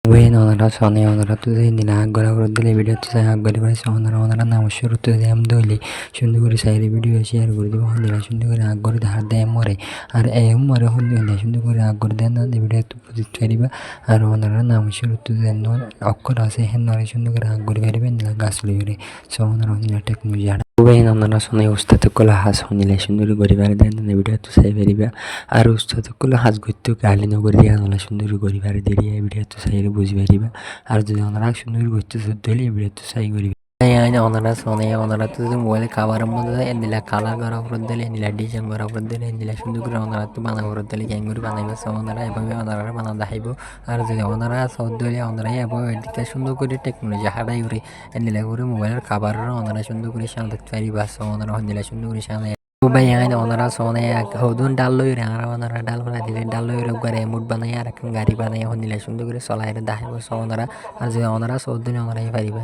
ওনারা সনে ওনারা তো দিন আগ্গরা করে দিলে ভিডিও চাই আগ্গরি করে ওনারা নাম শুরু তো দেম দইলে সুন্দর করে সাইডে ভিডিও শেয়ার করে দিব দিলা সুন্দর করে আগ্গরে ধার দেয় মরে আর এম মরে হল সুন্দর করে আগ্গরে দেন না ভিডিও তো প্রতিষ্ঠা করিবা আর ওনারা নাম শুরু তো দেন অক্ষর আছে হেন নরে সুন্দর করে আগ্গরে ফেরিবেন দিলা গাছ লইরে ওনারা হন্দিলা টেকনোলজি ওনারা শোনে উস্তাদ কলা হাজ শুনিলে সুন্দর গরিবার দেন ভিডিও তো চাই ফেরিবা আর উস্তাদ কলা হাজ গত্য গালি নগরি আনলা সুন্দর গরিবার দেরিয়া ভিডিও তো চাই বুঝি পারিবা আর যদি ওনারা সুন্দর গত্য ধরলে ভিডিও তো চাই করিবা ওনারা শোনে ওনারা তো মোবাইলে খাবারের মধ্যে এনিলা কালার করা উপর দিলে এনিলা ডিজাইন করা উপর দিলে এনিলা সুন্দর করে ওনারা তো বানা উপর দিলে গ্যাং করে বানাইবে ওনারা এভাবে ওনারা বানা দেখাইব আর যদি ওনারা সব দিলে ওনারা এভাবে এদিকে সুন্দর করে টেকনোলজি হারাই করে এনিলা করে মোবাইলের খাবারের ওনারা সুন্দর করে সামনে দেখতে পারিবা ওনারা হন্দিলা সুন্দর করে সামনে ভাই ওনারা সোনে হদুন ডাল লই রে আর ওনারা ডাল বানাই দিলে ডাল লই রে গাড়ি মুড বানাই আর গাড়ি বানাই হন্দিলা সুন্দর করে চলাই দেখাইব ওনারা আর যদি ওনারা সব দিন ওনারাই পারিবা।